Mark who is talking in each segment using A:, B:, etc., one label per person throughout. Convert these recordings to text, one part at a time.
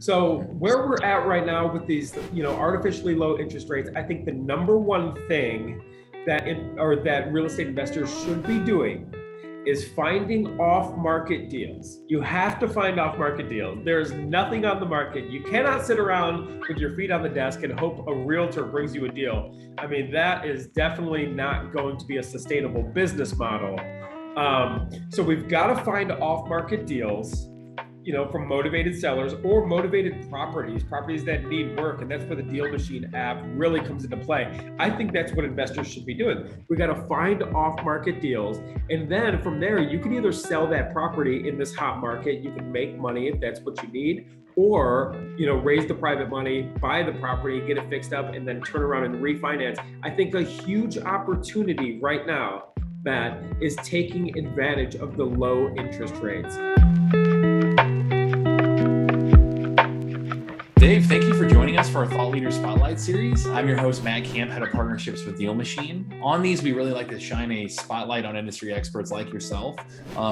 A: So where we're at right now with these, artificially low interest rates, I think the number one thing that real estate investors should be doing is finding off-market deals. You have to find off-market deals. There's nothing on the market. You cannot sit around with your feet on the desk and hope a realtor brings you a deal. I mean, that is definitely not going to be a sustainable business model. So we've got to find off-market deals, from motivated sellers or motivated properties that need work. And that's where the DealMachine app really comes into play. I think that's what investors should be doing. We got to find off-market deals. And then from there, you can either sell that property in this hot market, you can make money if that's what you need, or, raise the private money, buy the property, get it fixed up, and then turn around and refinance. I think a huge opportunity right now, Matt, is taking advantage of the low interest rates.
B: Dave, thank you for joining us for our Thought Leader Spotlight series. I'm your host, Matt Camp, head of partnerships with DealMachine. On these, we really like to shine a spotlight on industry experts like yourself,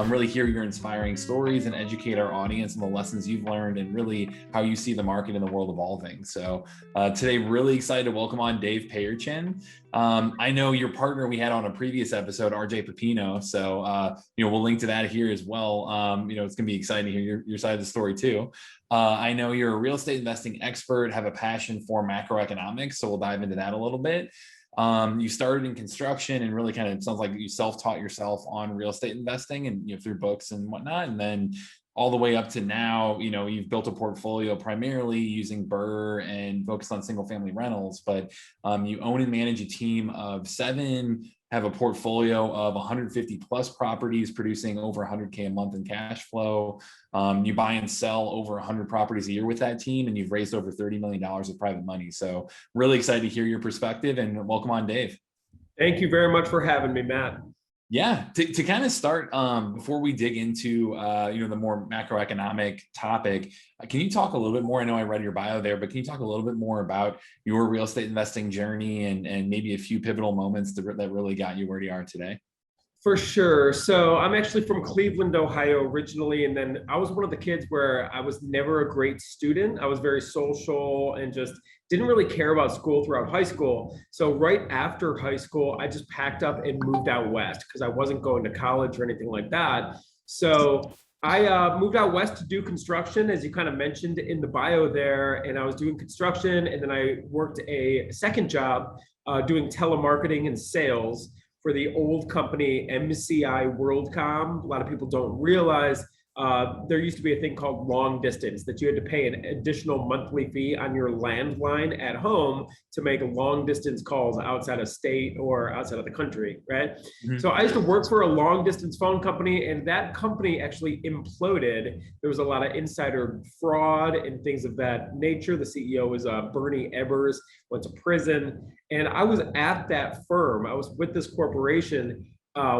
B: really hear your inspiring stories and educate our audience on the lessons you've learned and really how you see the market and the world evolving. So today, really excited to welcome on Dave Payerchin. I know your partner we had on a previous episode, RJ Pepino. So, we'll link to that here as well. It's going to be exciting to hear your side of the story too. I know you're a real estate investing expert, have a passion for macroeconomics. So we'll dive into that a little bit. You started in construction and really kind of sounds like you self-taught yourself on real estate investing and through books and whatnot. And then all the way up to now, you've built a portfolio primarily using BRRRR and focused on single family rentals, but you own and manage a team of 7, have a portfolio of 150 plus properties producing over 100K a month in cash flow. You buy and sell over 100 properties a year with that team, and you've raised over $30 million of private money. So really excited to hear your perspective, and welcome on, Dave.
A: Thank you very much for having me, Matt.
B: Yeah, to kind of start, before we dig into the more macroeconomic topic, can you talk a little bit more? I know I read your bio there, but can you talk a little bit more about your real estate investing journey and maybe a few pivotal moments that really got you where you are today?
A: For sure. So I'm actually from Cleveland, Ohio originally, and then I was one of the kids where I was never a great student. I was very social and just didn't really care about school throughout high school. So right after high school, I just packed up and moved out west because I wasn't going to college or anything like that. So I moved out west to do construction, as you kind of mentioned in the bio there, and I was doing construction, and then I worked a second job doing telemarketing and sales for the old company MCI WorldCom. A lot of people don't realize there used to be a thing called long distance, that you had to pay an additional monthly fee on your landline at home to make long distance calls outside of state or outside of the country, right? Mm-hmm. So I used to work for a long distance phone company, and that company actually imploded. There was a lot of insider fraud and things of that nature. The CEO was Bernie Ebbers, went to prison. And I was at that firm. I was with this corporation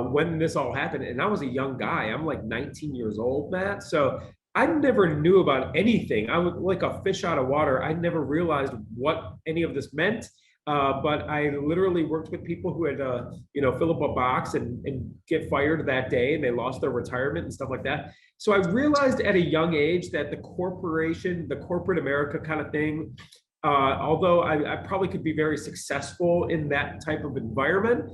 A: when this all happened, and I was a young guy. I'm like 19 years old, Matt. So I never knew about anything. I was like a fish out of water. I never realized what any of this meant. But I literally worked with people who had, fill up a box and get fired that day, and they lost their retirement and stuff like that. So I realized at a young age that the corporate America kind of thing, although I probably could be very successful in that type of environment,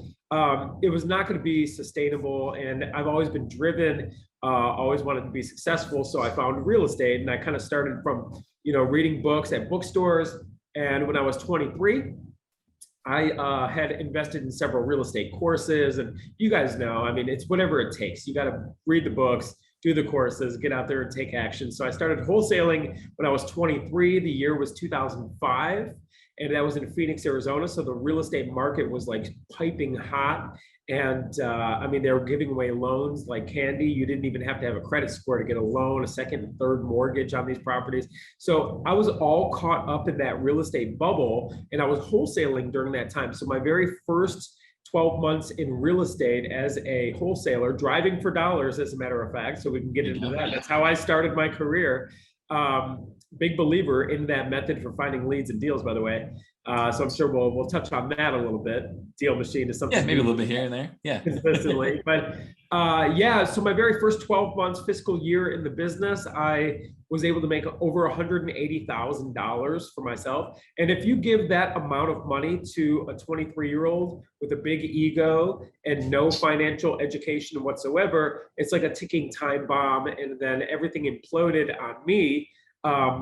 A: it was not going to be sustainable. And I've always been driven, always wanted to be successful. So I found real estate, and I kind of started from, reading books at bookstores. And when I was 23, I had invested in several real estate courses. And you guys know, I mean, it's whatever it takes. You got to read the books, do the courses, get out there and take action. So I started wholesaling when I was 23. The year was 2005, and that was in Phoenix, Arizona. So the real estate market was like piping hot. And they were giving away loans like candy. You didn't even have to have a credit score to get a loan, a second and third mortgage on these properties. So I was all caught up in that real estate bubble, and I was wholesaling during that time. So my very first 12 months in real estate as a wholesaler, driving for dollars, as a matter of fact, so we can get into that. That's how I started my career. Big believer in that method for finding leads and deals, by the way. So I'm sure we'll touch on that a little bit. DealMachine is something.
B: Yeah, maybe a little bit here and there. Yeah.
A: Consistently. But so my very first 12 months fiscal year in the business, I was able to make over $180,000 for myself. And if you give that amount of money to a 23-year-old with a big ego and no financial education whatsoever, it's like a ticking time bomb. And then everything imploded on me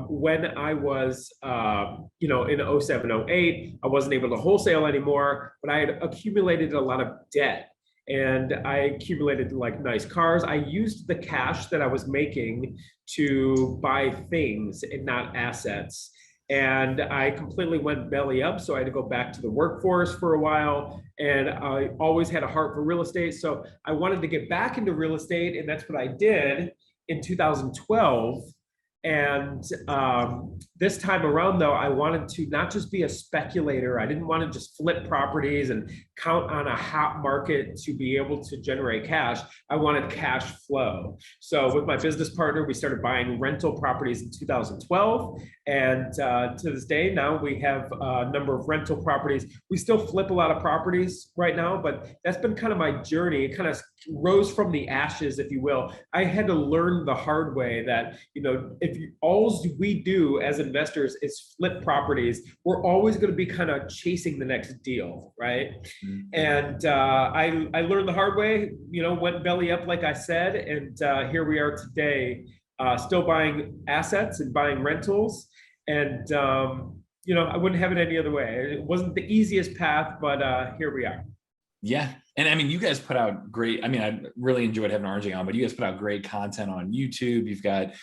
A: when I was, in 07, 08. I wasn't able to wholesale anymore, but I had accumulated a lot of debt. And I accumulated like nice cars. I used the cash that I was making to buy things and not assets. And I completely went belly up. So I had to go back to the workforce for a while. And I always had a heart for real estate. So I wanted to get back into real estate. And that's what I did in 2012. And this time around, though, I wanted to not just be a speculator. I didn't want to just flip properties and count on a hot market to be able to generate cash. I wanted cash flow. So with my business partner, we started buying rental properties in 2012. And to this day, now we have a number of rental properties. We still flip a lot of properties right now, but that's been kind of my journey. It kind of rose from the ashes, if you will. I had to learn the hard way that, if all we do as investors is flip properties, we're always going to be kind of chasing the next deal, right? Mm-hmm. And I learned the hard way, went belly up, like I said, and here we are today, still buying assets and buying rentals. And, I wouldn't have it any other way. It wasn't the easiest path, but here we are.
B: Yeah. And I mean, you guys put out great, I really enjoyed having RJ on, but you guys put out great content on YouTube. You've got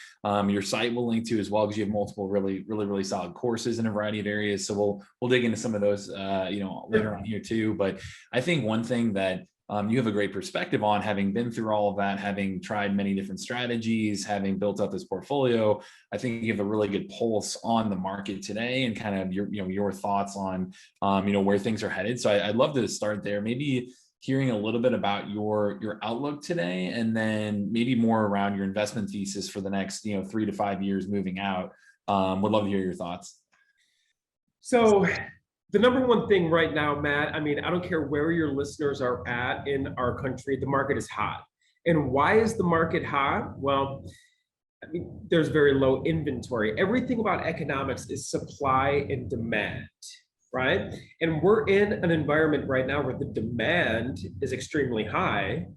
B: your site we'll link to as well, because you have multiple really solid courses in a variety of areas. So we'll dig into some of those, later on here too. But I think one thing that you have a great perspective on, having been through all of that, having tried many different strategies, having built up this portfolio, I think you have a really good pulse on the market today and kind of your thoughts on, where things are headed. So I'd love to start there, maybe hearing a little bit about your outlook today, and then maybe more around your investment thesis for the next, 3 to 5 years moving out. Would love to hear your thoughts.
A: So the number one thing right now, Matt, I don't care where your listeners are at in our country, the market is hot. And why is the market hot? Well, there's very low inventory. Everything about economics is supply and demand, right? And we're in an environment right now where the demand is extremely high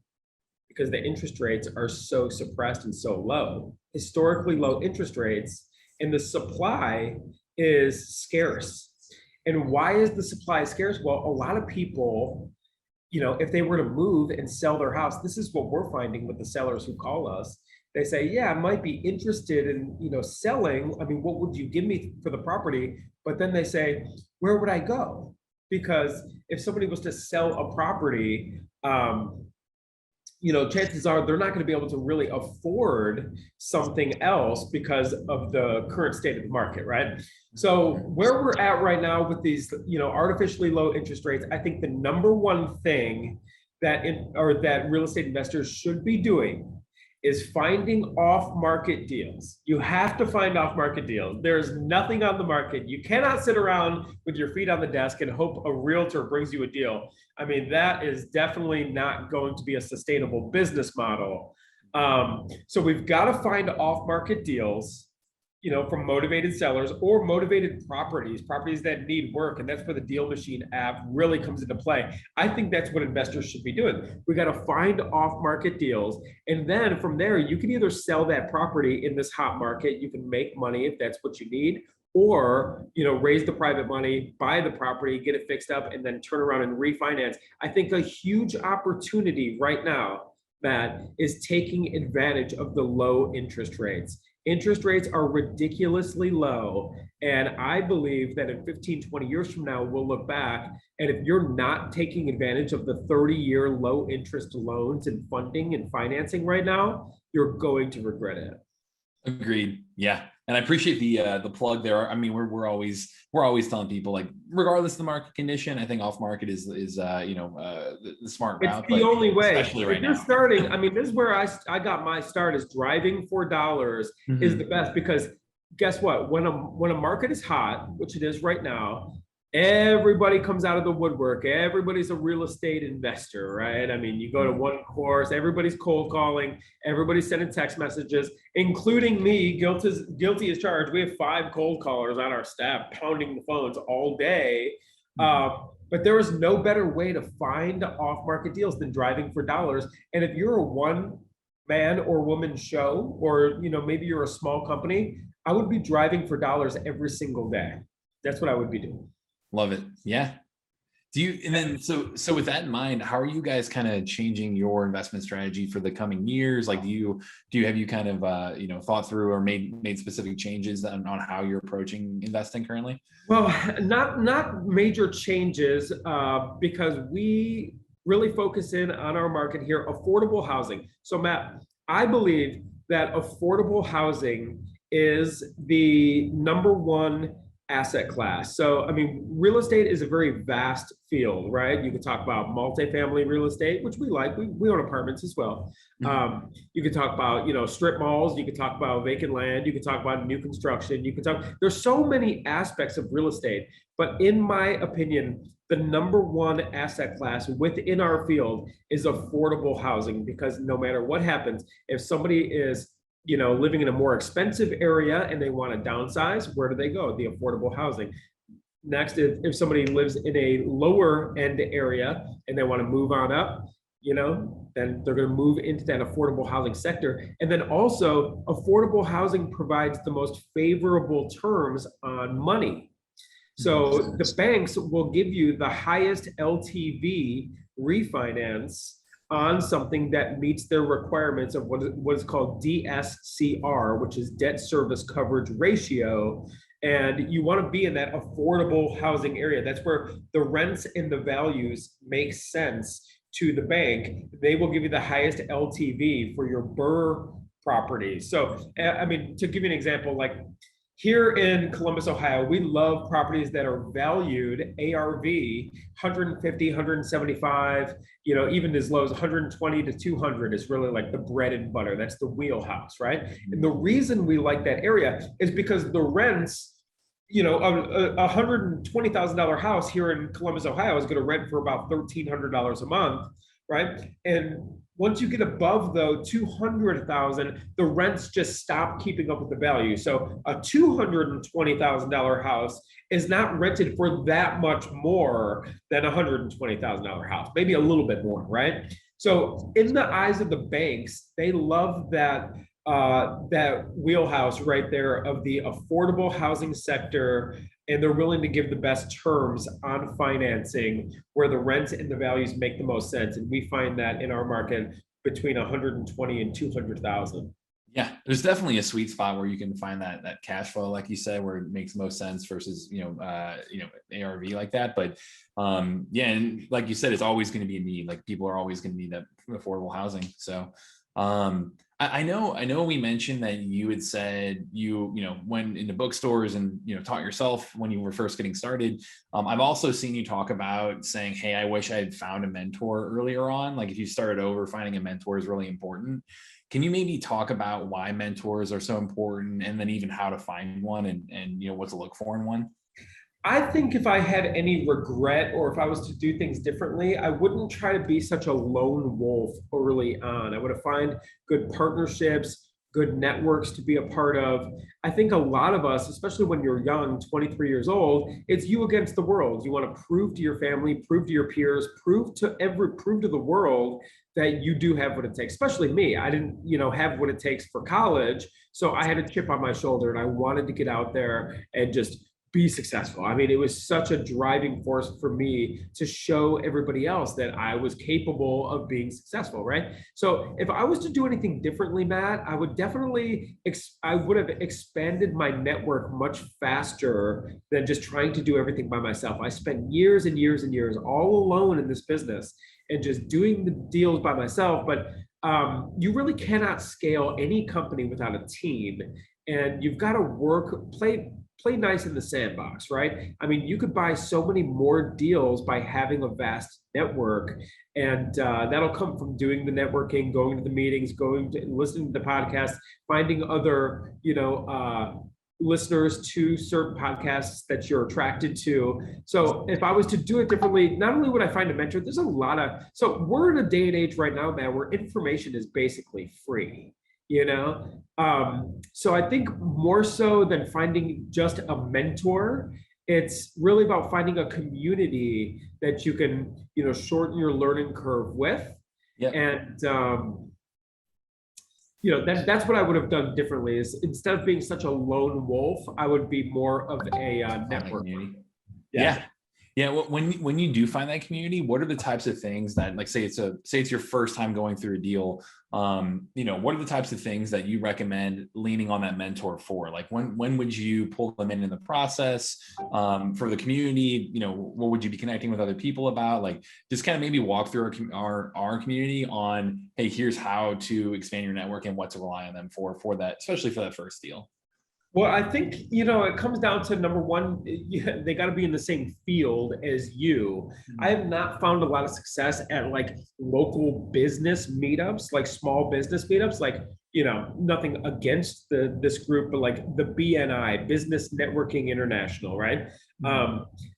A: because the interest rates are so suppressed and so low, historically low interest rates, and the supply is scarce. And why is the supply scarce? Well, a lot of people, if they were to move and sell their house, this is what we're finding with the sellers who call us. They say, yeah, I might be interested in, selling. What would you give me for the property? But then they say, where would I go? Because if somebody was to sell a property, chances are they're not going to be able to really afford something else because of the current state of the market, right? So where we're at right now with these, artificially low interest rates, I think the number one thing that real estate investors should be doing is finding off-market deals. You have to find off-market deals. There's nothing on the market. You cannot sit around with your feet on the desk and hope a realtor brings you a deal. That is definitely not going to be a sustainable business model. So we've got to find off-market deals, from motivated sellers or motivated properties that need work. And that's where the DealMachine app really comes into play. I think that's what investors should be doing. We got to find off-market deals. And then from there, you can either sell that property in this hot market. You can make money if that's what you need, or, raise the private money, buy the property, get it fixed up, and then turn around and refinance. I think a huge opportunity right now, Matt, is taking advantage of the low interest rates. Interest rates are ridiculously low. And I believe that in 15, 20 years from now, we'll look back, and if you're not taking advantage of the 30-year low interest loans and funding and financing right now, you're going to regret it.
B: Agreed. Yeah. And I appreciate the plug there. We're always telling people, like, regardless of the market condition, I think off market is the smart route.
A: It's the only way.
B: Especially right now.
A: You're starting. This is where I got my start, is driving for dollars is the best, because guess what? When a market is hot, which it is right now, everybody comes out of the woodwork. Everybody's a real estate investor, right? I mean, you go to one course, everybody's cold calling, everybody's sending text messages, including me, guilty as charged. We have 5 cold callers on our staff pounding the phones all day. But there is no better way to find off-market deals than driving for dollars. And if you're a one man or woman show, or maybe you're a small company, I would be driving for dollars every single day. That's what I would be doing.
B: Love it. Yeah. And then so with that in mind, how are you guys kind of changing your investment strategy for the coming years? Like, have you kind of thought through or made specific changes on how you're approaching investing currently?
A: Well, not major changes, because we really focus in on our market here, affordable housing. So Matt, I believe that affordable housing is the number one asset class. So, I mean, real estate is a very vast field, right? You could talk about multifamily real estate, which we like. We own apartments as well. You could talk about, strip malls. You could talk about vacant land. You could talk about new construction. There's so many aspects of real estate. But in my opinion, the number one asset class within our field is affordable housing, because no matter what happens, if somebody is living in a more expensive area and they want to downsize, where do they go? The affordable housing. Next, if somebody lives in a lower end area and they want to move on up, then they're going to move into that affordable housing sector. And then also, affordable housing provides the most favorable terms on money. So the banks will give you the highest LTV refinance on something that meets their requirements of what is called DSCR, which is debt service coverage ratio. And you want to be in that affordable housing area. That's where the rents and the values make sense to the bank. They will give you the highest LTV for your BRRRR property. So, I mean, to give you an example, like here in Columbus, Ohio, we love properties that are valued ARV 150, 175, even as low as 120 to 200 is really like the bread and butter. That's the wheelhouse, right? And the reason we like that area is because the rents, a $120,000 house here in Columbus, Ohio is going to rent for about $1,300 a month, right? And once you get above though 200,000, the rents just stop keeping up with the value. So a $220,000 house is not rented for that much more than a $120,000 house, maybe a little bit more, right? So in the eyes of the banks, they love that wheelhouse right there of the affordable housing sector, and they're willing to give the best terms on financing where the rents and the values make the most sense. And we find that in our market between 120 and 200,000.
B: Yeah, there's definitely a sweet spot where you can find that cash flow, like you said, where it makes most sense versus ARV like that. But yeah, and like you said, it's always going to be a need. Like people are always going to need that affordable housing. So I know we mentioned that you had said you went into bookstores and taught yourself when you were first getting started. I've also seen you talk about saying, hey, I wish I had found a mentor earlier on. Like if you started over, finding a mentor is really important. Can you maybe talk about why mentors are so important, and then even how to find one and what to look for in one?
A: I think if I had any regret, or if I was to do things differently, I wouldn't try to be such a lone wolf early on. I would have find good partnerships, good networks to be a part of. I think a lot of us, especially when you're young, 23 years old, it's you against the world. You want to prove to your family, prove to your peers, prove to the world that you do have what it takes. Especially me. I didn't, have what it takes for college. So I had a chip on my shoulder and I wanted to get out there and just be successful. I mean, it was such a driving force for me to show everybody else that I was capable of being successful, right? So if I was to do anything differently, Matt, I would definitely, I would have expanded my network much faster than just trying to do everything by myself. I spent years and years and years all alone in this business and just doing the deals by myself. But you really cannot scale any company without a team. And you've got to play nice in the sandbox, right? I mean, you could buy so many more deals by having a vast network, and that'll come from doing the networking, going to the meetings, listening to the podcast, finding other, listeners to certain podcasts that you're attracted to. So if I was to do it differently, not only would I find a mentor, there's a lot of, so we're in a day and age right now, man, where information is basically free, you know? So I think more so than finding just a mentor, it's really about finding a community that you can, shorten your learning curve with.
B: Yep.
A: And, that's what I would have done differently is instead of being such a lone wolf, I would be more of a network.
B: Yeah. Yeah. Well, when you do find that community, what are the types of things that, like, say it's your first time going through a deal, what are the types of things that you recommend leaning on that mentor for? Like when would you pull them in the process, for the community? What would you be connecting with other people about? Like, just kind of maybe walk through our community on, hey, here's how to expand your network and what to rely on them for that, especially for that first deal.
A: Well, I think, it comes down to number one, they got to be in the same field as you. I have not found a lot of success at like local business meetups, like small business meetups, like, nothing against this group, but like the BNI, Business Networking International, right?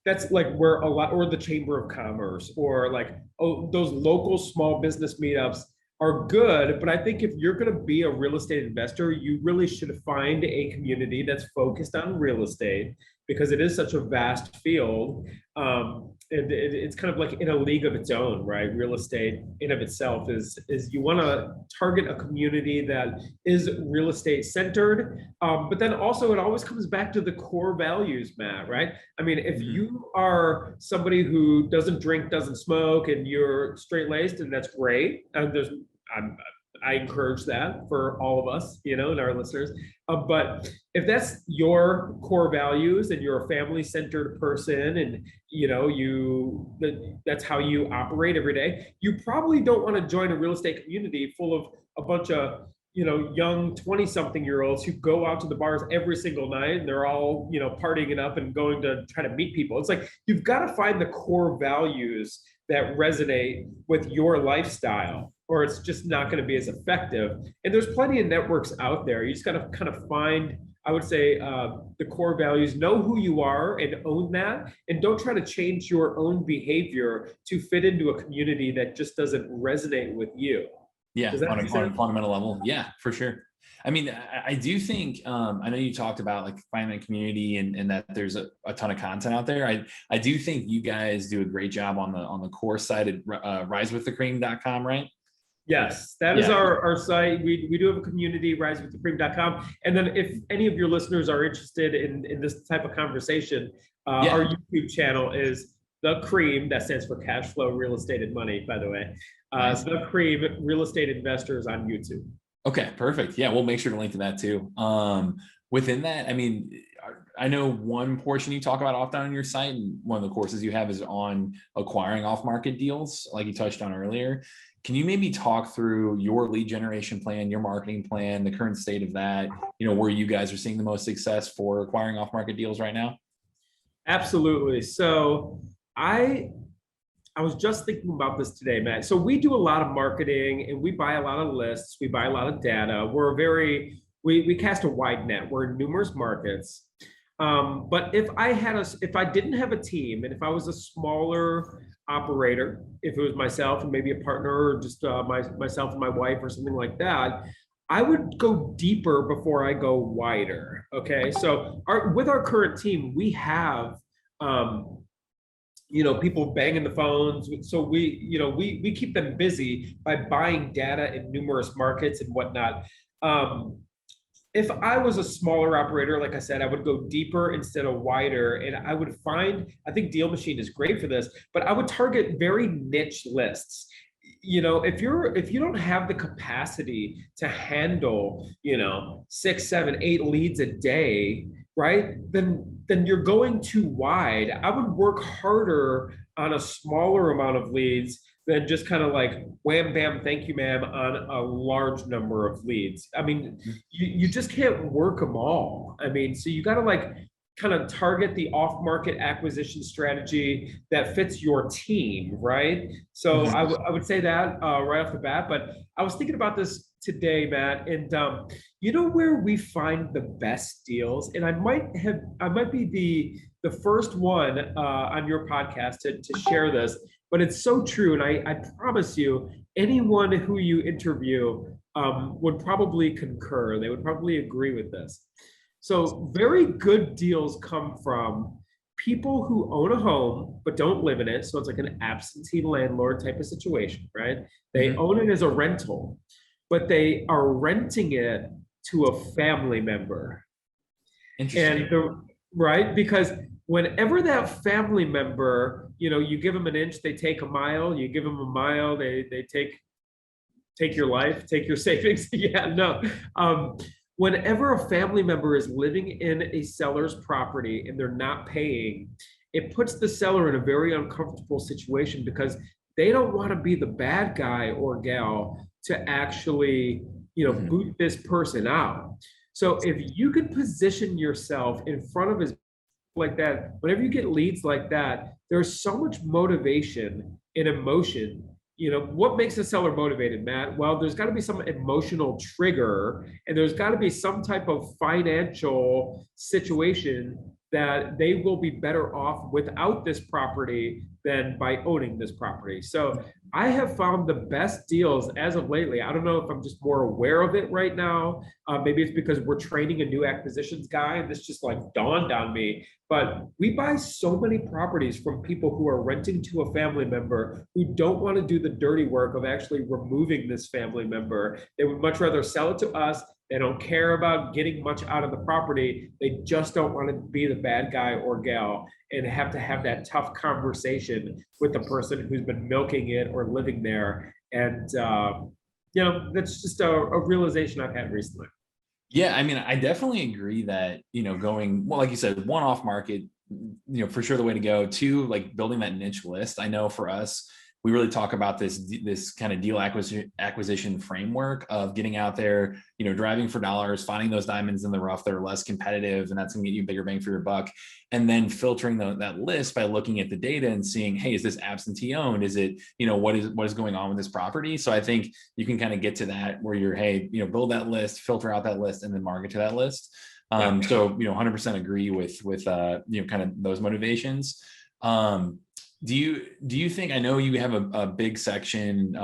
A: That's like where a lot, or the Chamber of Commerce, or like, those local small business meetups are good, but I think if you're going to be a real estate investor, you really should find a community that's focused on real estate because it is such a vast field. It's kind of like in a league of its own, right? Real estate in of itself is you want to target a community that is real estate centered, but then also it always comes back to the core values, Matt, right? I mean, if you are somebody who doesn't drink, doesn't smoke, and you're straight laced, and that's great. I encourage that for all of us, and our listeners. But if that's your core values and you're a family-centered person and, that's how you operate every day, you probably don't want to join a real estate community full of a bunch of, young 20-something-year-olds who go out to the bars every single night and they're all, partying it up and going to try to meet people. It's like, you've got to find the core values that resonate with your lifestyle, or it's just not going to be as effective. And there's plenty of networks out there. You just got to kind of find, I would say, the core values, know who you are and own that, and don't try to change your own behavior to fit into a community that just doesn't resonate with you.
B: Yeah, on a fundamental level. Yeah, for sure. I mean, I do think, I know you talked about like finding a community and that there's a ton of content out there. I do think you guys do a great job on the course side at risewiththecream.com, right?
A: Yes, that is our site. We do have a community, risewiththecream.com. And then if any of your listeners are interested in this type of conversation, our YouTube channel is The Cream, that stands for Cash Flow, Real Estate, and Money, by the way. Nice. The Cream, Real Estate Investors on YouTube.
B: Okay, perfect. Yeah, we'll make sure to link to that too. Within that, I mean, I know one portion you talk about often on your site, and one of the courses you have is on acquiring off-market deals, like you touched on earlier. Can you maybe talk through your lead generation plan, your marketing plan, the current state of that, where you guys are seeing the most success for acquiring off-market deals right now?
A: Absolutely. So I was just thinking about this today, Matt. So we do a lot of marketing and we buy a lot of lists. We buy a lot of data. We cast a wide net. We're in numerous markets. But if I didn't have a team, and if I was a smaller operator, if it was myself and maybe a partner, or just myself and my wife or something like that, I would go deeper before I go wider. Okay. So with our current team, we have, people banging the phones. So we keep them busy by buying data in numerous markets and whatnot. If I was a smaller operator, like I said, I would go deeper instead of wider. And I think DealMachine is great for this, but I would target very niche lists. If you don't have the capacity to handle, 6, 7, 8 leads a day, right? Then you're going too wide. I would work harder on a smaller amount of leads than just kind of like wham, bam, thank you, ma'am, on a large number of leads. I mean, you just can't work them all. I mean, so you got to like kind of target the off-market acquisition strategy that fits your team, right? So I would say that right off the bat, but I was thinking about this today, Matt. And you know where we find the best deals? And I might be the first one on your podcast to share this, but it's so true. And I promise you, anyone who you interview would probably concur. They would probably agree with this. So very good deals come from people who own a home but don't live in it. So it's like an absentee landlord type of situation, right? They own it as a rental, but they are renting it to a family member.
B: Interesting.
A: Right? Because whenever that family member, you give them an inch, they take a mile. You give them a mile, they take your life, take your savings. Yeah, no. Whenever a family member is living in a seller's property and they're not paying, it puts the seller in a very uncomfortable situation because they don't want to be the bad guy or gal to actually, boot this person out. So if you could position yourself in front of his like that, whenever you get leads like that, there's so much motivation and emotion. What makes a seller motivated, Matt? Well, there's got to be some emotional trigger, and there's got to be some type of financial situation that they will be better off without this property than by owning this property. So I have found the best deals as of lately. I don't know if I'm just more aware of it right now. Maybe it's because we're training a new acquisitions guy and this just like dawned on me. But we buy so many properties from people who are renting to a family member who don't want to do the dirty work of actually removing this family member. They would much rather sell it to us. They don't care about getting much out of the property. They just don't want to be the bad guy or gal and have to have that tough conversation with the person who's been milking it or living there. And, that's just a realization I've had recently.
B: Yeah, I mean, I definitely agree that, going, well, like you said, one off market, for sure the way to go. Two, like building that niche list. I know for us, we really talk about this kind of deal acquisition framework of getting out there, driving for dollars, finding those diamonds in the rough that are less competitive, and that's going to get you a bigger bang for your buck. And then filtering that list by looking at the data and seeing, hey, is this absentee owned? Is it, what is going on with this property? So I think you can kind of get to that where you're, hey, build that list, filter out that list, and then market to that list. So 100% agree with kind of those motivations. Do you think, I know you have a big section,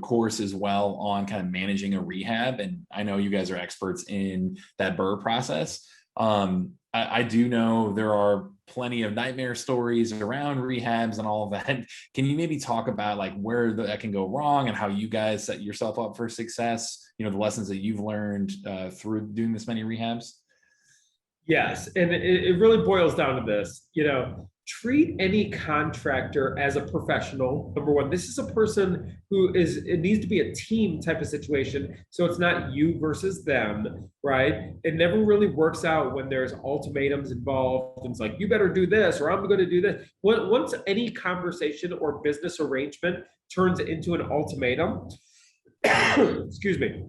B: course as well on kind of managing a rehab, and I know you guys are experts in that BRRRR process. I do know there are plenty of nightmare stories around rehabs and all of that. Can you maybe talk about like where that can go wrong and how you guys set yourself up for success? The lessons that you've learned through doing this many rehabs?
A: Yes, and it really boils down to this, treat any contractor as a professional. Number one, this is a person it needs to be a team type of situation. So it's not you versus them, right? It never really works out when there's ultimatums involved. And it's like, you better do this, or I'm going to do this. Once any conversation or business arrangement turns into an ultimatum, excuse me,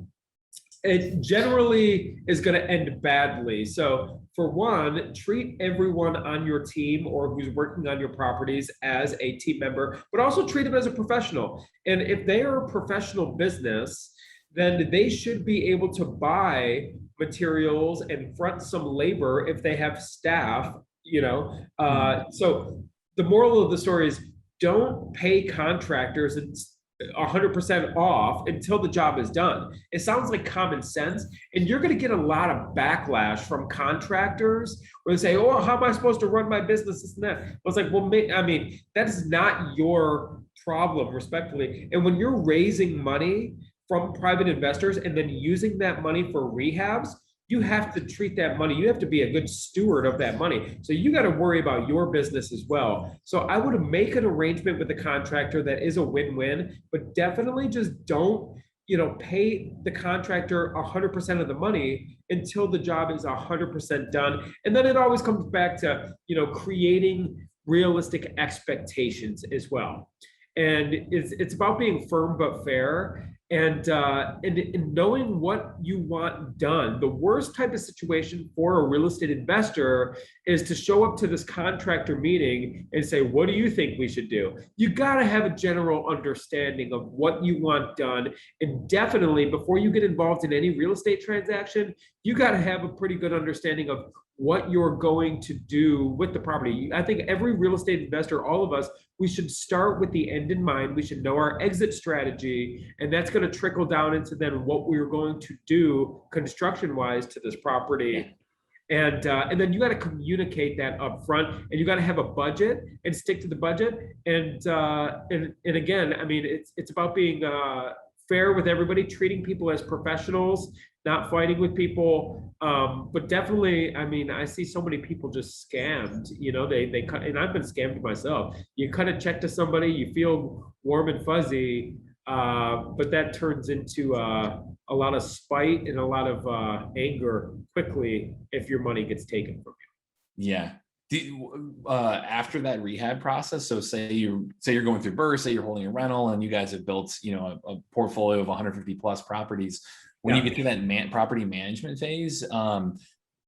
A: it generally is going to end badly. So for one, treat everyone on your team or who's working on your properties as a team member, but also treat them as a professional. And if they are a professional business, then they should be able to buy materials and front some labor if they have staff, So the moral of the story is don't pay contractors and 100% off until the job is done. It sounds like common sense, and you're going to get a lot of backlash from contractors where they say, "Oh, how am I supposed to run my business?" This and that. I was like, "Well, that is not your problem, respectfully." And when you're raising money from private investors and then using that money for rehabs, you have to treat that money. You have to be a good steward of that money. So you got to worry about your business as well. So I would make an arrangement with the contractor that is a win-win, but definitely just don't, pay the contractor 100% of the money until the job is 100% done. And then it always comes back to, creating realistic expectations as well. And it's about being firm but fair. and knowing what you want done. The worst type of situation for a real estate investor is to show up to this contractor meeting and say, what do you think we should do? You got to have a general understanding of what you want done. And definitely before you get involved in any real estate transaction, you got to have a pretty good understanding of what you're going to do with the property. I think every real estate investor, all of us, we should start with the end in mind. We should know our exit strategy, and that's going to trickle down into then what we're going to do construction wise to this property. And then you got to communicate that up front, and you got to have a budget and stick to the budget. And again, I mean, it's about being fair with everybody, treating people as professionals, not fighting with people. But definitely, I mean, I see so many people just scammed. You know, they cut, and I've been scammed myself. You cut a check to somebody, you feel warm and fuzzy, but that turns into a lot of spite and a lot of anger quickly if your money gets taken from you.
B: Yeah. After that rehab process, so say you're going through BRRRR, say you're holding a rental, and you guys have built, you know, a portfolio of 150 plus properties. When you get to that property management phase,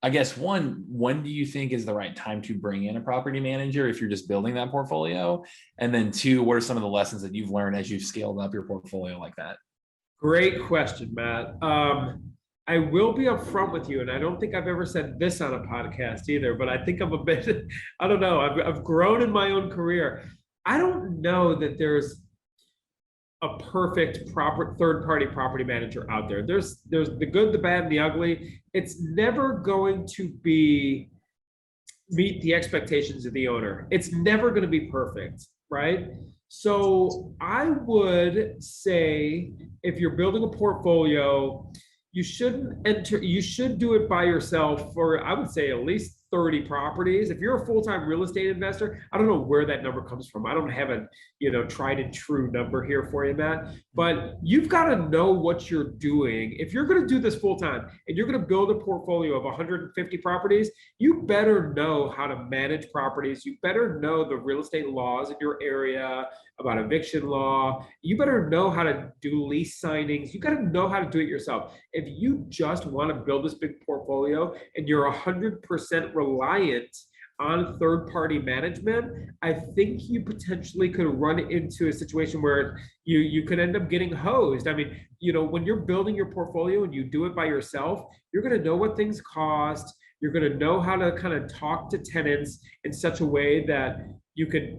B: I guess when do you think is the right time to bring in a property manager if you're just building that portfolio? And then two, what are some of the lessons that you've learned as you've scaled up your portfolio like that?
A: Great question, Matt. I will be upfront with you, and I don't think I've ever said this on a podcast either, but I think I'm a bit, I don't know, I've grown in my own career. I don't know that there's a perfect proper third-party property manager out there. There's the good, the bad, and the ugly. It's never going to meet the expectations of the owner. It's never going to be perfect, right? So I would say if you're building a portfolio, you should do it by yourself for, I would say, at least 30 properties. If you're a full-time real estate investor, I don't know where that number comes from. I don't have a, tried and true number here for you, Matt, but you've got to know what you're doing. If you're going to do this full-time and you're going to build a portfolio of 150 properties, you better know how to manage properties. You better know the real estate laws in your area about eviction law. You better know how to do lease signings. You got to know how to do it yourself. If you just want to build this big portfolio and you're 100% reliant on third-party management, I think you potentially could run into a situation where you could end up getting hosed. I mean, when you're building your portfolio and you do it by yourself, you're going to know what things cost. You're going to know how to kind of talk to tenants in such a way that you could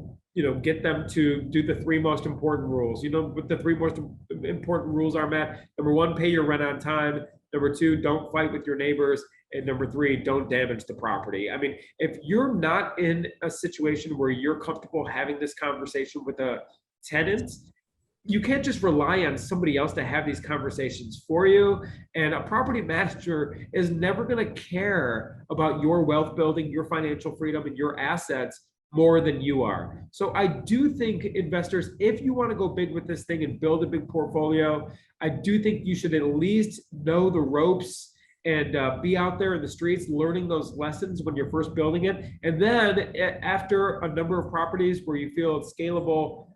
A: get them to do the three most important rules. What the three most important rules are, Matt? Number one, pay your rent on time. Number two, don't fight with your neighbors. And number three, don't damage the property. I mean, if you're not in a situation where you're comfortable having this conversation with a tenant, you can't just rely on somebody else to have these conversations for you. And a property manager is never going to care about your wealth building, your financial freedom, and your assets more than you are. So I do think investors, if you want to go big with this thing and build a big portfolio, I do think you should at least know the ropes and be out there in the streets learning those lessons when you're first building it. And then after a number of properties where you feel it's scalable,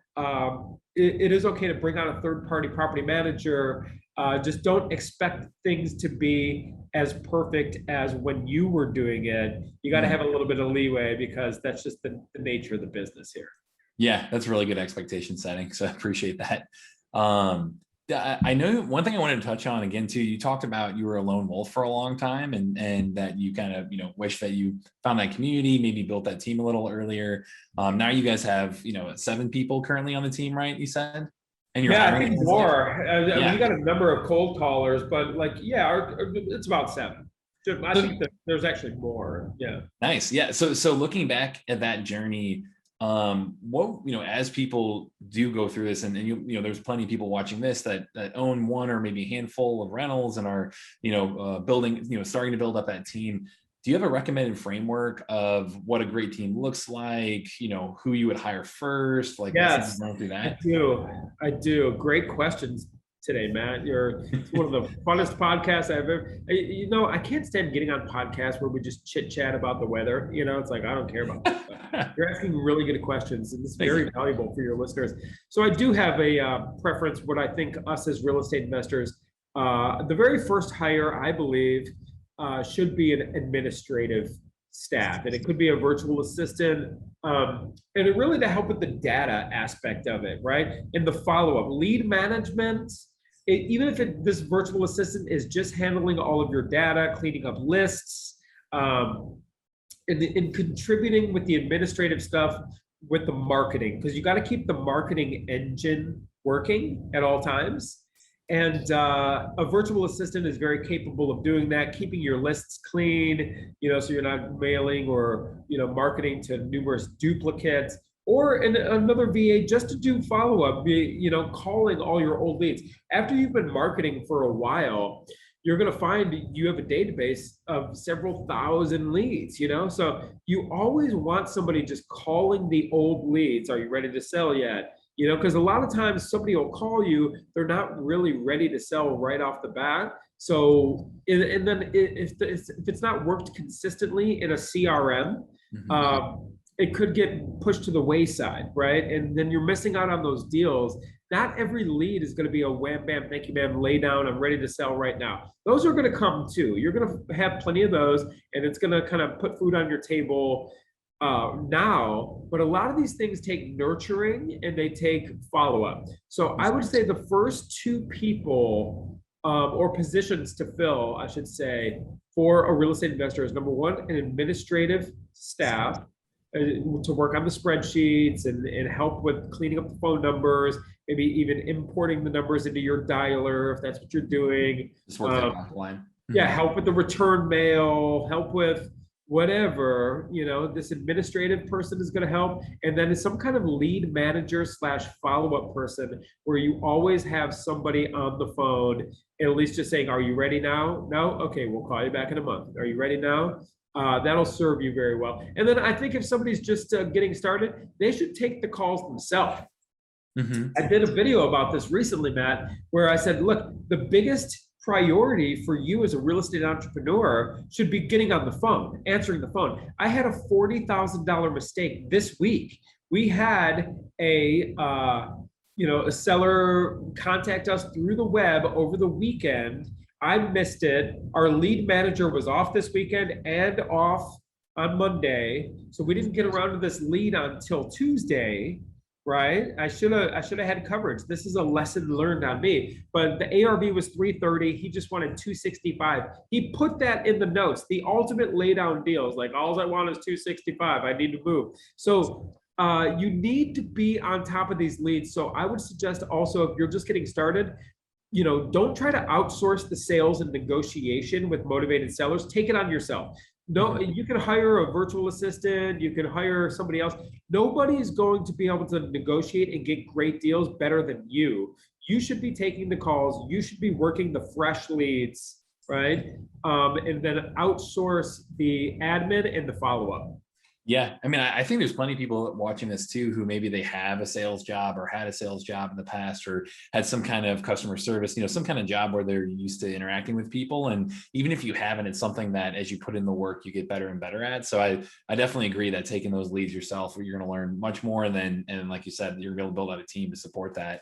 A: it is okay to bring on a third-party property manager. Just don't expect things to be as perfect as when you were doing it. You got to have a little bit of leeway because that's just the nature of the business here.
B: Yeah, that's really good expectation setting. So I appreciate that. I know one thing I wanted to touch on again too, you talked about you were a lone wolf for a long time and that you kind of, wish that you found that community, maybe built that team a little earlier. Now you guys have, 7 people currently on the team, right? You said? And you're
A: I think more.
B: Yeah.
A: We got a number of cold callers, but it's about 7. I think that there's actually more. Yeah.
B: Nice. Yeah. So looking back at that journey, what, as people do go through this and there's plenty of people watching this that own one or maybe a handful of rentals and are, building, starting to build up that team. Do you have a recommended framework of what a great team looks like? Who you would hire first? Like,
A: yes,
B: run through that?
A: I do. Great questions. today, Matt. It's one of the funnest podcasts I've ever. I can't stand getting on podcasts where we just chit chat about the weather. It's like I don't care about that stuff. You're asking really good questions, and it's very valuable for your listeners. So I do have a preference. What I think us as real estate investors, the very first hire, I believe, should be an administrative staff, and it could be a virtual assistant, and it really to help with the data aspect of it, right? And the follow-up, lead management. Even if this virtual assistant is just handling all of your data, cleaning up lists, and contributing with the administrative stuff with the marketing, because you got to keep the marketing engine working at all times. And a virtual assistant is very capable of doing that, keeping your lists clean, so you're not mailing or, marketing to numerous duplicates, or another VA just to do follow-up, calling all your old leads. After you've been marketing for a while, you're going to find you have a database of several thousand leads, so you always want somebody just calling the old leads. Are you ready to sell yet? Because a lot of times somebody will call you, they're not really ready to sell right off the bat. So, and then if it's not worked consistently in a CRM, it could get pushed to the wayside, right? And then you're missing out on those deals. Not every lead is going to be a wham, bam, thank you, ma'am, lay down, I'm ready to sell right now. Those are going to come too. You're going to have plenty of those, and it's going to kind of put food on your table now, but a lot of these things take nurturing and they take follow-up. So I would say the first two people or positions to fill, I should say, for a real estate investor is number one, an administrative staff to work on the spreadsheets and help with cleaning up the phone numbers, maybe even importing the numbers into your dialer if that's what you're doing.
B: Just work that offline.
A: Yeah, help with the return mail, help with whatever, this administrative person is going to help. And then some kind of lead manager / follow-up person where you always have somebody on the phone, and at least just saying, are you ready now? No? Okay, we'll call you back in a month. Are you ready now? That'll serve you very well. And then I think if somebody's just getting started, they should take the calls themselves. I did a video about this recently, Matt, where I said, look, the biggest priority for you as a real estate entrepreneur should be getting on the phone, answering the phone. I had a $40,000 mistake this week. We had a seller contact us through the web over the weekend. I missed it. Our lead manager was off this weekend and off on Monday, so we didn't get around to this lead until Tuesday. Right? I should have had coverage. This is a lesson learned on me. But the ARV was 330. He just wanted 265. He put that in the notes. The ultimate laydown deal is like, all I want is 265. I need to move. So you need to be on top of these leads. So I would suggest also, if you're just getting started, don't try to outsource the sales and negotiation with motivated sellers. Take it on yourself. No, you can hire a virtual assistant, you can hire somebody else. Nobody is going to be able to negotiate and get great deals better than you. You should be taking the calls, you should be working the fresh leads, right? And then outsource the admin and the follow-up.
B: Yeah, I mean, I think there's plenty of people watching this too who maybe they have a sales job or had a sales job in the past or had some kind of customer service, some kind of job where they're used to interacting with people. And even if you haven't, it's something that as you put in the work, you get better and better at. So I definitely agree that taking those leads yourself, you're going to learn much more. And like you said, you're going to build out a team to support that.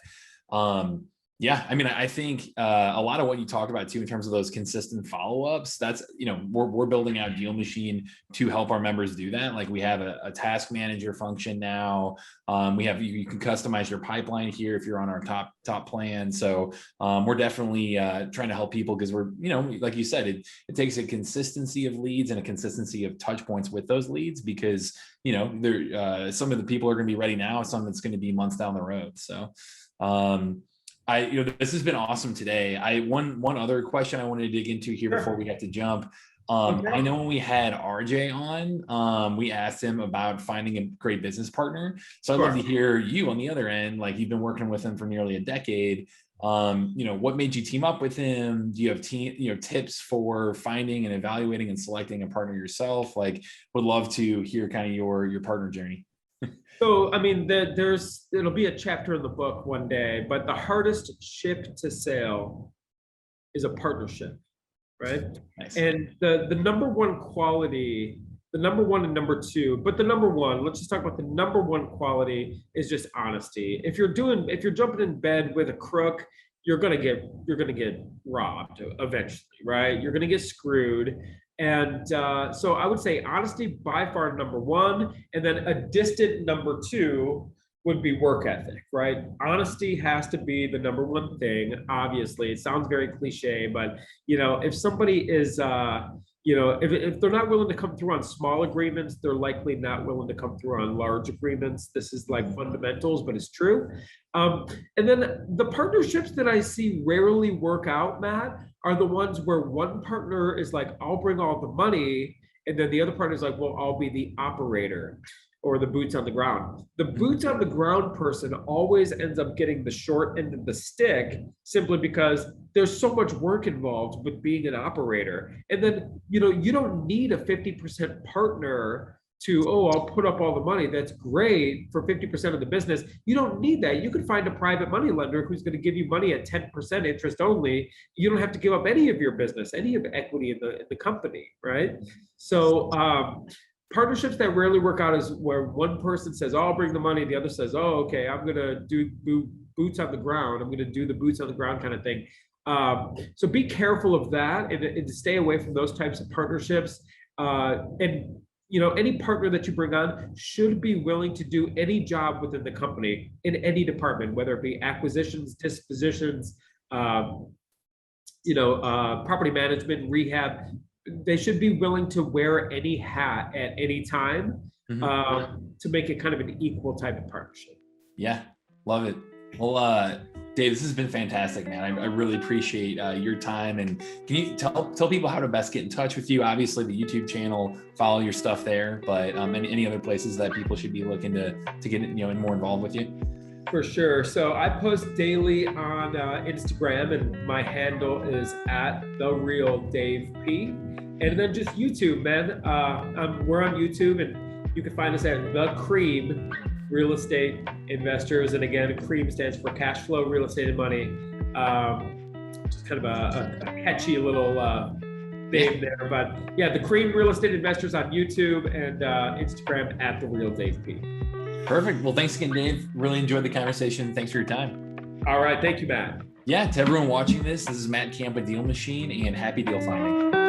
B: Yeah, I mean, I think a lot of what you talked about too, in terms of those consistent follow-ups, that's, we're building out DealMachine to help our members do that. Like we have a task manager function now. We have, you can customize your pipeline here if you're on our top plan. So we're definitely trying to help people because we're, like you said, it takes a consistency of leads and a consistency of touch points with those leads because, some of the people are going to be ready now, some that's going to be months down the road. So, this has been awesome today. One other question I wanted to dig into here before we have to jump. Okay. I know when we had RJ on, we asked him about finding a great business partner. So I'd love to hear you on the other end, like you've been working with him for nearly a decade. What made you team up with him? Do you have tips for finding and evaluating and selecting a partner yourself? Like would love to hear kind of your partner journey.
A: So, I mean, it'll be a chapter in the book one day, but the hardest ship to sail is a partnership, right?
B: Nice.
A: And the number one quality, the number one and number two, but the number one, let's just talk about the number one quality is just honesty. If you're jumping in bed with a crook, you're gonna get robbed eventually, right? You're gonna get screwed. And so I would say honesty by far number one, and then a distant number two would be work ethic, right? Honesty has to be the number one thing. Obviously, it sounds very cliche, but if somebody is, if they're not willing to come through on small agreements, they're likely not willing to come through on large agreements. This is like fundamentals, but it's true. And then the partnerships that I see rarely work out, Matt, are the ones where one partner is like, I'll bring all the money, and then the other partner is like, well, I'll be the operator or the boots on the ground. The boots on the ground person always ends up getting the short end of the stick simply because there's so much work involved with being an operator. And then, you don't need a 50% partner to, oh, I'll put up all the money. That's great for 50% of the business. You don't need that. You could find a private money lender who's going to give you money at 10% interest only. You don't have to give up any of your business, any of the equity in the company, right? So partnerships that rarely work out is where one person says, oh, I'll bring the money. The other says, oh, okay, I'm going to do boots on the ground. I'm going to do the boots on the ground kind of thing. So be careful of that and to stay away from those types of partnerships. And any partner that you bring on should be willing to do any job within the company in any department, whether it be acquisitions, dispositions, property management, rehab. They should be willing to wear any hat at any time to make it kind of an equal type of partnership.
B: Yeah, love it. Well, Dave, this has been fantastic, man. I really appreciate your time. And can you tell people how to best get in touch with you? Obviously, the YouTube channel, follow your stuff there, but any other places that people should be looking to get more involved with you?
A: For sure. So I post daily on Instagram, and my handle is @TheRealDaveP. And then just YouTube, man. We're on YouTube, and you can find us at The Cream Real Estate Investors. And again, CREAM stands for Cash Flow, Real Estate, and Money. Just kind of a catchy little name there. But yeah, The Cream Real Estate Investors on YouTube and Instagram @TheRealDaveP.
B: Perfect. Well, thanks again, Dave. Really enjoyed the conversation. Thanks for your time.
A: All right. Thank you, Matt.
B: Yeah, to everyone watching this is Matt Camp with DealMachine, and happy deal finding.